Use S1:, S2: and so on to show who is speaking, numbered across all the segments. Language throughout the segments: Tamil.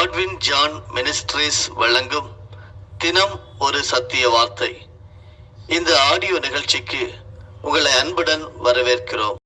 S1: காட்வின் ஜான் மினிஸ்ட்ரீஸ் வழங்கும் தினம் ஒரு சத்திய வார்த்தை. இந்த ஆடியோ நிகழ்ச்சிக்கு உங்களை அன்புடன் வரவேற்கிறோம்.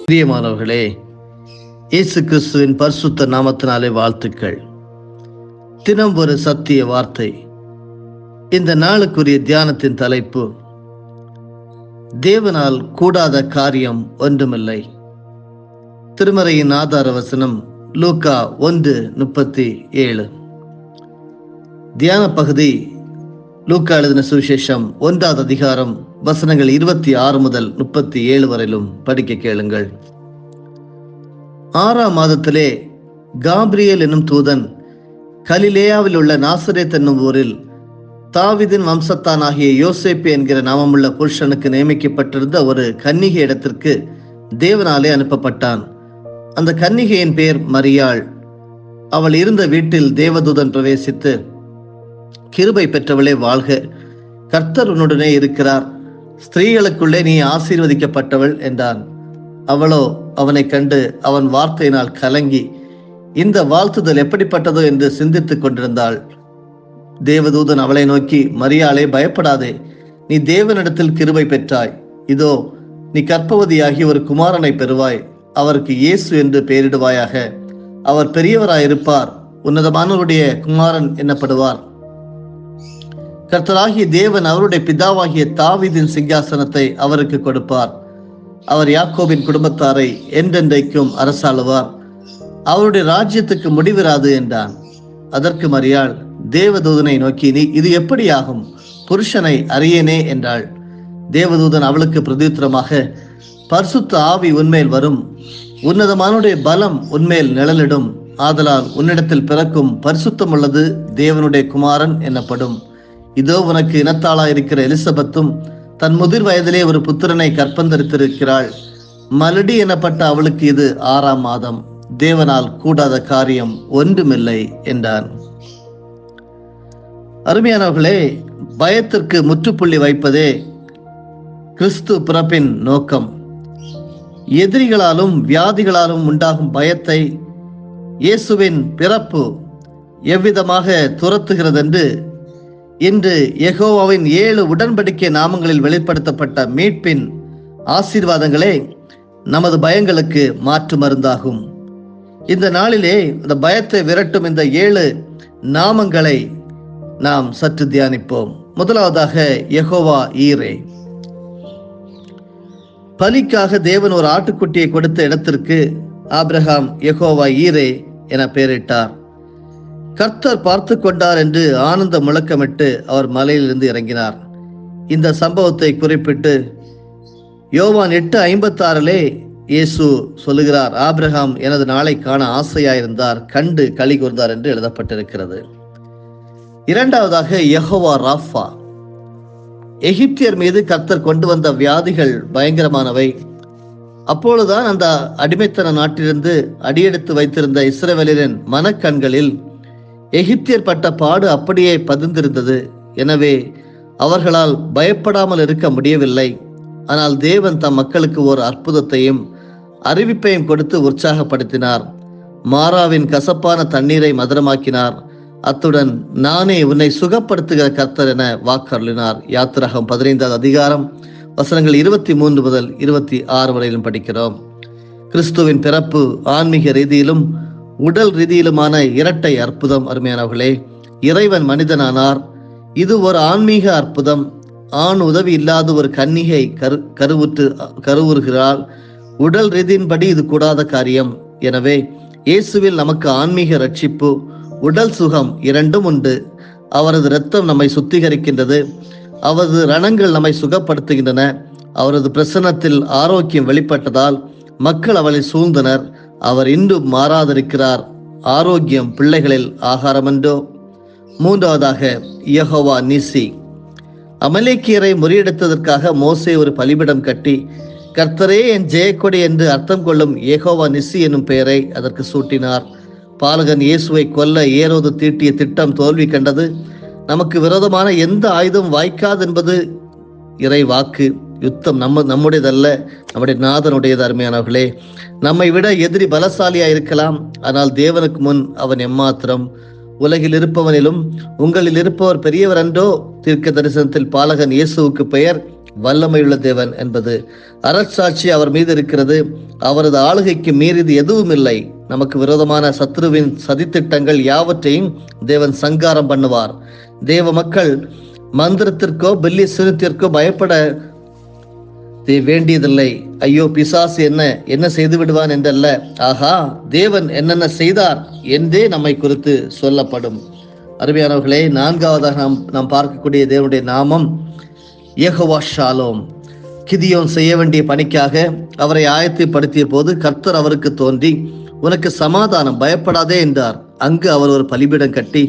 S2: பிரியமானவர்களே, இயேசு கிறிஸ்துவின் பரிசுத்த நாமத்தினாலே வாழ்த்துக்கள். தினம் ஒரு சத்திய வார்த்தை. இந்த நாளுக்குரிய தியானத்தின் தலைப்பு, தேவனால் கூடாத காரியம் ஒன்றுமில்லை. திருமறையின் ஆதார வசனம் லூக்கா 1:37. தியான பகுதி லூக்கா எழுதின சுவிசேஷம் 1ஆம் அதிகாரம் வசனங்கள் 26 முதல் 37 வரையிலும் படிக்க கேளுங்கள். 6ஆம் மாதத்திலே காபிரியேல் என்னும் தூதன் கலிலேயாவில் உள்ள நாசரேத் என்னும் ஊரில் தாவீதின் வம்சத்தானாகிய யோசேப்பு என்கிற நாமமுள்ள புருஷனுக்கு நியமிக்கப்பட்டிருந்த ஒரு கன்னிகை இடத்திற்கு தேவனாலே அனுப்பப்பட்டான். அந்த கன்னிகையின் பெயர் மரியாள். அவள் இருந்த வீட்டில் தேவதூதன் பிரவேசித்து, கிருபை பெற்றவளே வாழ்க, கர்த்தர் உன்னுடனே இருக்கிறார், ஸ்திரீகளுக்குள்ளே நீ ஆசீர்வதிக்கப்பட்டவள் என்றான். அவளோ அவனை கண்டு அவன் வார்த்தையினால் கலங்கி இந்த வாழ்த்துதல் எப்படிப்பட்டதோ என்று சிந்தித்துக் கொண்டிருந்தாள். தேவதூதன் அவளை நோக்கி, மரியாளே, பயப்படாதே, நீ தேவனிடத்தில் கிருபை பெற்றாய். இதோ நீ கர்ப்பவதியாகி ஒரு குமாரனை பெறுவாய், அவருக்கு இயேசு என்று பெயரிடுவாயாக. அவர் பெரியவராயிருப்பார், உன்னதமானவருடைய குமாரன் என்னப்படுவார். கர்த்தராகிய தேவன் அவருடைய பிதாவாகிய தாவீதின் சிங்காசனத்தை அவருக்கு கொடுப்பார். அவர் யாக்கோபின் குடும்பத்தாரை என்றென்றைக்கும் அரசாளுவார், அவருடைய ராஜ்யத்துக்கு முடிவிராது என்றான். அதற்கு மரியாள் தேவதூதனை நோக்கி, நீ இது எப்படியாகும், புருஷனை அறியேனே என்றாள். தேவதூதன் அவளுக்கு பிரதியுத்தரமாக, பரிசுத்த ஆவி உன்மேல் வரும், உன்னதமானுடைய பலம் உன்மேல் நிழலிடும், ஆதலால் உன்னிடத்தில் பிறக்கும் பரிசுத்தம் உள்ளது தேவனுடைய குமாரன் என்னப்படும். இதோ உனக்கு இனத்தாளாயிருக்கிற எலிசபெத்தும் தன் முதிர் வயதிலே ஒரு புத்திரனை கற்பந்தரித்திருக்கிறாள். மலடி எனப்பட்ட அவளுக்கு இது 6ஆம் மாதம். தேவனால் கூடாத காரியம் ஒன்றுமில்லை என்றான். அருமையானவர்களே, பயத்திற்கு முற்றுப்புள்ளி வைப்பதே கிறிஸ்து பிறப்பின் நோக்கம். எதிரிகளாலும் வியாதிகளாலும் உண்டாகும் பயத்தை இயேசுவின் பிறப்பு எவ்விதமாக துரத்துகிறதென்று இன்று யெகோவாவின் 7 உடன்படிக்கை நாமங்களில் வெளிப்படுத்தப்பட்ட மீட்பின் ஆசீர்வாதங்களே நமது பயங்களுக்கு மாற்று மருந்தாகும். இந்த நாளிலே அந்த பயத்தை விரட்டும் இந்த 7 நாமங்களை நாம் சற்று தியானிப்போம். முதலாவதாக யெகோவா ஈரே. பலிக்காக தேவன் ஒரு ஆட்டுக்குட்டியை கொடுத்த இடத்திற்கு ஆபிரகாம் யெகோவா ஈரே என பெயரிட்டார். கர்த்தர் பார்த்து கொண்டார் என்று ஆனந்த முழக்கமிட்டு அவர் மலையிலிருந்து இறங்கினார். இந்த சம்பவத்தை குறிப்பிட்டு யோவான் 8:56 இயேசு சொல்லுகிறார், ஆபிரகாம் எனது நாளை காண ஆசையாயிருந்தார், கண்டு களி கூர்ந்தார் என்று எழுதப்பட்டிருக்கிறது. இரண்டாவதாக யெகோவா ராஃபா. எகிப்தியர் மீது கர்த்தர் கொண்டு வந்த வியாதிகள் பயங்கரமானவை. அப்பொழுதுதான் அந்த அடிமைத்தன நாட்டிலிருந்து அடியெடுத்து வைத்திருந்த இஸ்ரவேலரின் மனக்கண்களில் எகிப்தியர் பட்ட பாடு அப்படியே பதிந்திருந்தது. எனவே அவர்களால் பயப்படாமல் இருக்க முடியவில்லை. ஆனால் தேவன் தம் மக்களுக்கு ஒரு அற்புதத்தையும் அறிவிப்பையும் கொடுத்து உற்சாகப்படுத்தினார். மாறாவின் கசப்பான தண்ணீரை மதுரமாக்கினார். அத்துடன் நானே உன்னை சுகப்படுத்துகிற கர்த்தர் என வாக்கருளினார். யாத்திராகமம் 15வது அதிகாரம் வசனங்கள் 23 முதல் 26 வரையிலும் படிக்கிறோம். கிறிஸ்துவின் பிறப்பு ஆன்மீக ரீதியிலும் உடல் ரீதியிலுமான இரட்டை அற்புதம். அருமையானவர்களே, இறைவன் மனிதனானார். இது ஒரு ஆன்மீக அற்புதம். ஆண் உதவி இல்லாத ஒரு கன்னிகை கருவுறுகிறாள். உடல் ரீதியின்படி இது கூடாத காரியம். எனவே இயேசுவில் நமக்கு ஆன்மீக ரட்சிப்பு, உடல் சுகம் இரண்டும் உண்டு. அவரது இரத்தம் நம்மை சுத்திகரிக்கின்றது. அவரது ரணங்கள் நம்மை சுகப்படுத்துகின்றன. அவரது பிரசன்னத்தில் ஆரோக்கியம் வெளிப்பட்டதால் மக்கள் அவளை சூழ்ந்தனர். அவர் இன்றும் மாறாதிருக்கிறார். ஆரோக்கியம் பிள்ளைகளில் ஆகாரமன்றோ. மூன்றாவதாக யெகோவா நிசி. அமலேக்கியரை முறியடித்ததற்காக மோசே ஒரு பலிபிடம் கட்டி கர்த்தரே என் ஜெயக்கொடி என்று அர்த்தம் கொள்ளும் யெகோவா நிசி என்னும் பெயரை அதற்கு சூட்டினார். பாலகன் இயேசுவை கொல்ல ஏரோது தீட்டிய திட்டம் தோல்வி கண்டது. நமக்கு விரோதமான எந்த ஆயுதம் வாய்க்காது என்பது இறை வாக்கு. யுத்தம் நம்முடையதல்ல, நம்முடைய நாதனுடையது. அருமையானவர்களே, நம்மை விட எதிரி பலசாலியா இருக்கலாம், ஆனால் தேவனுக்கு முன் அவன் எம்மாத்திரம். உலகில் இருப்பவனிலும் உங்களில் இருப்பவர் பெரியவர் அன்றோ. தீர்க்க தரிசனத்தில் பாலகன் இயேசுவுக்கு பெயர் வல்லமையுள்ள தேவன் என்பது. அரசாட்சி அவர் மீது இருக்கிறது. அவரது ஆளுகைக்கு மீறியது எதுவும் இல்லை. நமக்கு விரோதமான சத்ருவின் சதித்திட்டங்கள் யாவற்றையும் தேவன் சங்காரம் பண்ணுவார். தேவ மக்கள் மந்திரத்திற்கோ பில்லி சிறுத்திற்கோ பயப்பட வேண்டியதில்லை. ஐயோ பிசாசு என்ன செய்து விடுவான் என்றல்ல, ஆகா தேவன் என்னென்ன செய்தார் என்றே நம்மை குறித்து சொல்லப்படும். அருமையானவர்களே, நான்காவதாக நாம் பார்க்கக்கூடிய தேவனுடைய நாமம் யெகோவா ஷாலோம். கிதியோன் செய்ய வேண்டிய பணிக்காக அவரை ஆயத்தப்படுத்திய போது கர்த்தர் அவருக்கு தோன்றி, உனக்கு சமாதானம், பயப்படாதே என்றார். அங்கு அவர் ஒரு பலிபீடம் கட்டி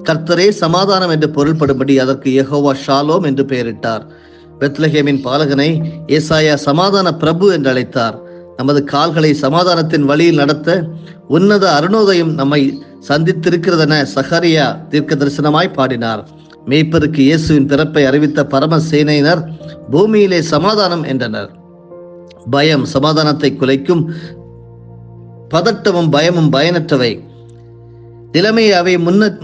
S2: கர்த்தரே சமாதானம் என்று பொருள்படும்படி அதற்கு யெகோவா ஷாலோம் என்று பெயரிட்டார். பெத்லகேமின் பாலகனை ஏசாயா சமாதான பிரபு என்று அழைத்தார். நமது கால்களை சமாதானத்தின் வழியில் நடத்த உன்னத அருணோதயம் நம்மை சந்தித்திருக்கிறதென சகரியா தீர்க்க தரிசனமாய் பாடினார். மேய்ப்பருக்கு இயேசுவின் பிறப்பை அறிவித்த பரமசேனையினர் பூமியிலே சமாதானம் என்றனர். பயம் சமாதானத்தை குலைக்கும். பதட்டமும் பயமும் பயனற்றவை. நிலைமையை அவை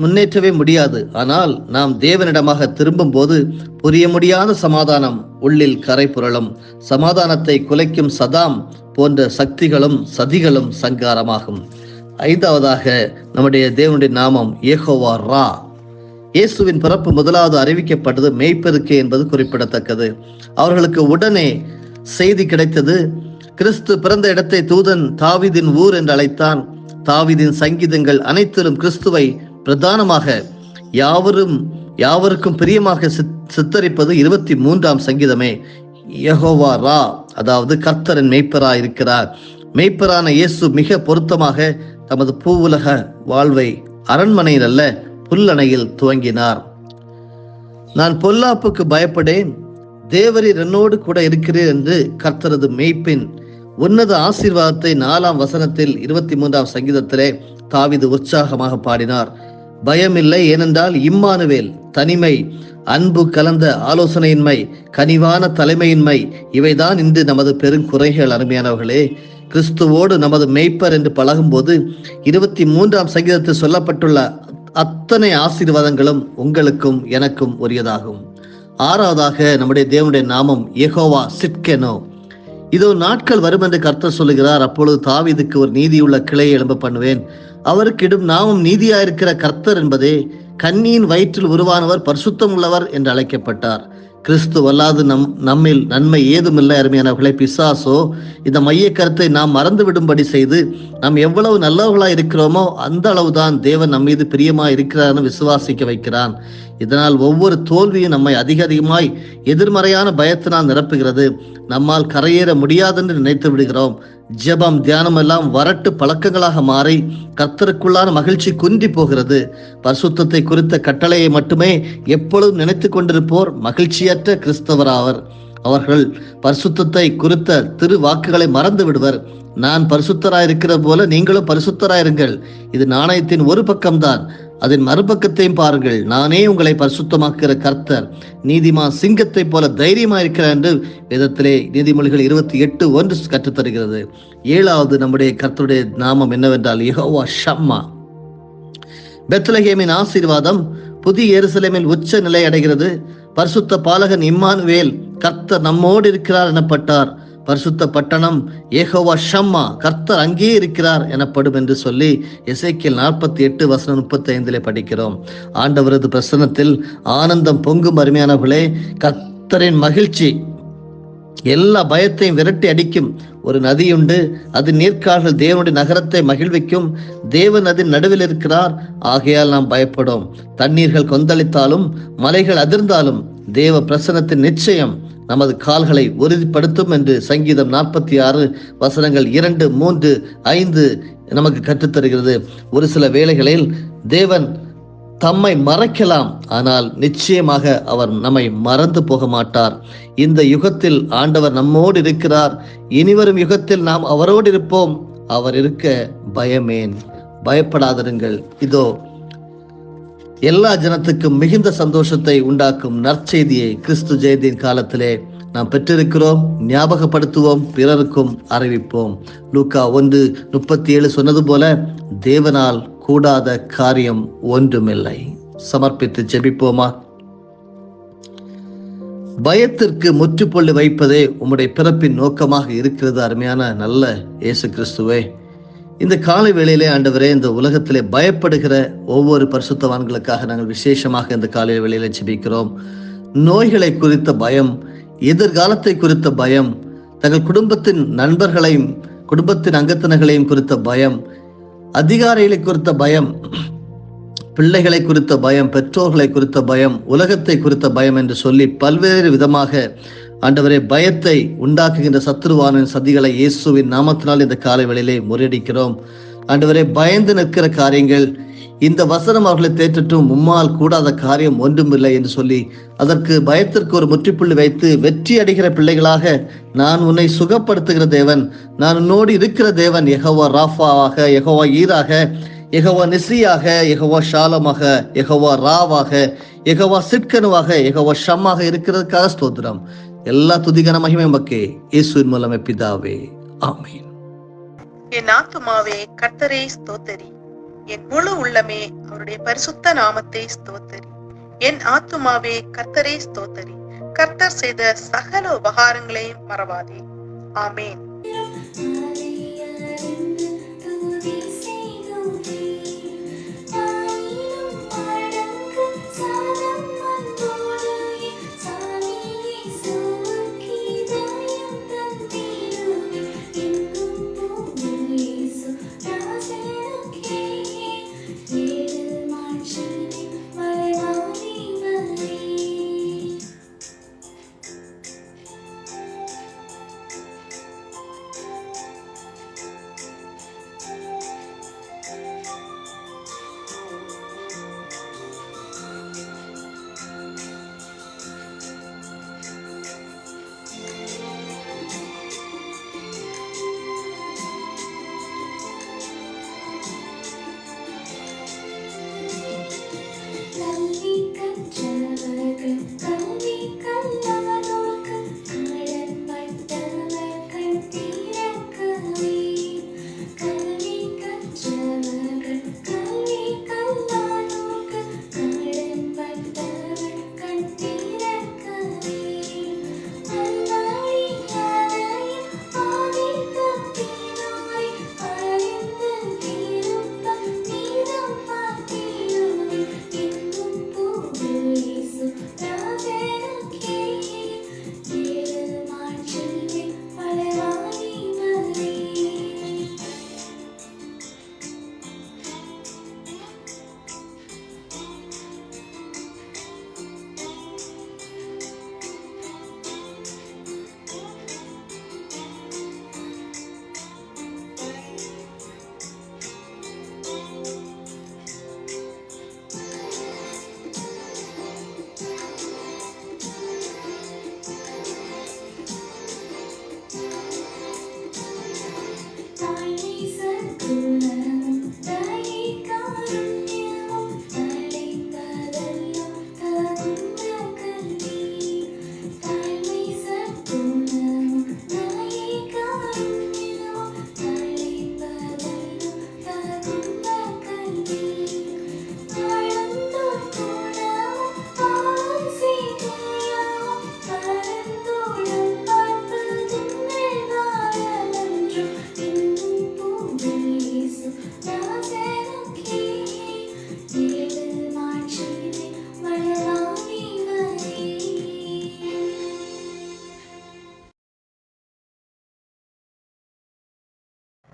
S2: முன்னேற்றவே முடியாது. ஆனால் நாம் தேவனிடமாக திரும்பும் போது புரிய முடியாத சமாதானம் உள்ளில் கரை புரளும். சமாதானத்தை குலைக்கும் சதாம் போன்ற சக்திகளும் சதிகளும் சங்காரமாகும். ஐந்தாவதாக நம்முடைய தேவனுடைய நாமம் யெகோவா ரா. இயேசுவின் பிறப்பு முதலாவது அறிவிக்கப்பட்டது மேய்ப்பருக்கே என்பது குறிப்பிடத்தக்கது. அவர்களுக்கு உடனே செய்தி கிடைத்தது. கிறிஸ்து பிறந்த இடத்தை தூதன் தாவீதின் ஊர் என்று அழைத்தான். தாவீதின் சங்கீதங்கள் அனைத்திலும் கிறிஸ்துவை பிரதானமாக யாவருக்கும் பிரியமாக சித்தரிப்பது 23ஆம் சங்கீதமே. யெகோவா ரா, அதாவது கர்த்தரின் மெய்ப்பராய் இருக்கிறார். மெய்ப்பரான இயேசு மிக பொருத்தமாக தமது பூவுலக வாழ்வை அரண்மனையில் அல்ல, புல்லணையில் துவங்கினார். நான் பொல்லாப்புக்கு பயப்படேன், தேவரீர் என்னோடு கூட இருக்கிறீர் என்று கர்த்தரது மெய்ப்பின் உன்னத ஆசீர்வாதத்தை 4ஆம் வசனத்தில் 23ஆம் சங்கீதத்திலே தாவீது உற்சாகமாக பாடினார். பயமில்லை, ஏனென்றால் இம்மானுவேல். தனிமை, அன்பு கலந்த ஆலோசனையின்மை, கனிவான தலைமையின்மை, இவைதான் இன்று நமது பெருங்குறைகள். அருமையானவர்களே, கிறிஸ்துவோடு நமது மெய்ப்பர் என்று பழகும் போது 23ஆம் சங்கீதத்தில் சொல்லப்பட்டுள்ள அத்தனை ஆசீர்வாதங்களும் உங்களுக்கும் எனக்கும் உரியதாகும். ஆறாவதாக நம்முடைய தேவனுடைய நாமம் யெகோவா சிட்கெனோ. இதோ நாட்கள் வரும் என்று கர்த்தர் சொல்லுகிறார். அப்பொழுது தாவீதுக்கு ஒரு நீதியுள்ள கிளையை எழும்ப பண்ணுவேன். அவருக்கு இடும் நாமம் நீதியாயிருக்கிற கர்த்தர் என்பதே. கன்னியின் வயிற்றில் உருவானவர் பரிசுத்தம் உள்ளவர் என்று அழைக்கப்பட்டார். கிறிஸ்து அல்லாது நம்மில் நன்மை ஏதுமில்லை. அருமையானவர்களை, பிசாசோ இந்த மைய கருத்தை நாம் மறந்து விடும்படி செய்து நாம் எவ்வளவு நல்லவர்களாய் இருக்கிறோமோ அந்த அளவுதான் தேவன் நம் மீது பிரியமாய் இருக்கிறார்னு விசுவாசிக்க வைக்கிறான். இதனால் ஒவ்வொரு தோல்வியும் நம்மை அதிகமாய் எதிர்மறையான பயத்தினால் நிரப்புகிறது. நம்மால் கரையேற முடியாதென்று நினைத்து விடுகிறோம். ஜெபம், தியானம் எல்லாம் வரட்டு பழக்கங்களாக மாறி கர்த்தருக்குள்ளான மகிழ்ச்சி குன்றி போகிறது. பரிசுத்தத்தை குறித்த கட்டளையை மட்டுமே எப்பொழுதும் நினைத்து கொண்டிருப்போர் மகிழ்ச்சியற்ற கிறிஸ்தவராவர். அவர்கள் பரிசுத்தத்தை குறித்த திரு வாக்குகளை மறந்து விடுவர். நான் பரிசுத்தராயிருக்கிறது போல நீங்களும் பரிசுத்தராயிருங்கள். இது நாணயத்தின் ஒரு பக்கம்தான், அதன் மறுபக்கத்தையும் பாருங்கள். நானே உங்களை பரிசுத்தமாக்குகிற கர்த்தர், நீதிமான் சிங்கத்தை போல தைரியமாயிருக்கிறார் என்று வேதத்திலே நீதிமொழிகள் 28:1 கற்றுத்தருகிறது. 7வது நம்முடைய கர்த்தருடைய நாமம் என்னவென்றால் யெகோவா ஷம்மா. பெத்லகேமின் ஆசீர்வாதம் புதிய எருசலேமில் உச்ச நிலை அடைகிறது. பரிசுத்த பாலகன் இம்மானுவேல், கர்த்தர் நம்மோடு இருக்கிறார் எனப்பட்டார். பரிசுத்த பட்டணம் யெகோவா ஷம்மா, கர்த்தர் அங்கே இருக்கிறார் எனப்படும் என்று சொல்லி எசேக்கியேல் 48:35 படிக்கிறோம். ஆண்டவரது பிரசன்னத்தில் ஆனந்தம் பொங்கும். அருமையானவர்களே, கர்த்தரின் மகிழ்ச்சி எல்லா பயத்தையும் விரட்டி அடிக்கும். ஒரு நதியுண்டு, அது நீர்க்கால்கள் தேவனுடைய நகரத்தை மகிழ்விக்கும். தேவன் அதன் நடுவில் இருக்கிறார், ஆகையால் நாம் பயப்படும். தண்ணீர்கள் கொந்தளித்தாலும் மலைகள் அதிர்ந்தாலும் தேவ பிரசன்னத்தின் நிச்சயம் நமது கால்களை உறுதிப்படுத்தும் என்று சங்கீதம் 46:2, 3, 5 நமக்கு கற்றுத்தருகிறது. ஒரு சில வேளைகளில் தேவன் தம்மை மறைக்கலாம், ஆனால் நிச்சயமாக அவர் நம்மை மறந்து போக மாட்டார். இந்த யுகத்தில் ஆண்டவர் நம்மோடு இருக்கிறார். இனிவரும் யுகத்தில் நாம் அவரோடு இருப்போம். அவர் இருக்க பயமேன்? பயப்படாதிருங்கள். இதோ எல்லா ஜனத்துக்கும் மிகுந்த சந்தோஷத்தை உண்டாக்கும் நற்செய்தியை கிறிஸ்து ஜெயந்தியின் காலத்திலே நாம் பெற்றிருக்கிறோம். ஞாபகப்படுத்துவோம், பிறருக்கும் அறிவிப்போம். லூக்கா 1:37 சொன்னது போல, தேவனால் கூடாத காரியம் ஒன்றுமில்லை. சமர்ப்பித்து ஜெபிப்போமா? பயத்திற்கு முற்றுப்புள்ளி வைப்பதே உம்முடைய பிறப்பின் நோக்கமாக இருக்கிறது. அருமையான நல்ல இயேசு கிறிஸ்துவே, இந்த காலை வேளையிலே ஆண்டவரே, இந்த உலகத்திலே பயப்படுகிற ஒவ்வொரு பரிசுத்தவான்களுக்காக நாங்கள் விசேஷமாக இந்த காலை வேளையிலே ஜெபிக்கிறோம். நோய்களை குறித்த பயம், எதிர்காலத்தை குறித்த பயம், தங்கள் குடும்பத்தின் நண்பர்களையும் குடும்பத்தின் அங்கத்தினர்களையும் குறித்த பயம், அதிகாரிகளை குறித்த பயம், பிள்ளைகளை குறித்த பயம், பெற்றோர்களை குறித்த பயம், உலகத்தை குறித்த பயம் என்று சொல்லி பல்வேறு விதமாக ஆண்டவரே பயத்தை உண்டாக்குகின்ற சத்துருவானின் சதிகளை இயேசுவின் நாமத்தினால் இந்த காலை வேளையிலே முறியடிக்கிறோம். ஆண்டவரே, பயந்து நிற்கிற காரியங்கள், இந்த வசனம் அவர்களை தேற்றட்டும், உம்மால் கூடாத காரியம் ஒன்றுமில்லை என்று சொல்லி அதற்கு பயத்திற்கு ஒரு முற்றுப்புள்ளி வைத்து வெற்றி அடைகிற பிள்ளைகளாக, நான் உன்னை சுகப்படுத்துகிற தேவன், நான் உன்னோடு இருக்கிற தேவன், யெகோவா ராஃபாவாக, யெகோவா ஈராக, யெகோவா நிசியாக, யெகோவா ஷாலமாக, யெகோவா ராவாக, யெகோவா சிட்கனுவாக, யெகோவா ஷம்மாக இருக்கிறதுக்காக ஸ்தோத்திரம். எல்லா துதிகன மகிமை உமக்கே, இயேசுவின் மூலமே பிதாவே, ஆமென்.
S3: என் ஆத்துமாவே கர்த்தரை ஸ்தோத்தரி, என் முழு உள்ளமே அவருடைய பரிசுத்த நாமத்தை ஸ்தோத்தரி. என் ஆத்துமாவே கர்த்தரை ஸ்தோத்தரி, கர்த்தர் செய்த சகல உபகாரங்களையும் மறவாதே. ஆமென்.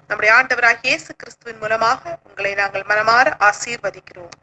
S3: நம்முடைய ஆண்டவராகிய இயேசு கிறிஸ்துவின் மூலமாக உங்களை நாங்கள் மனமாற ஆசீர்வதிக்கிறோம்.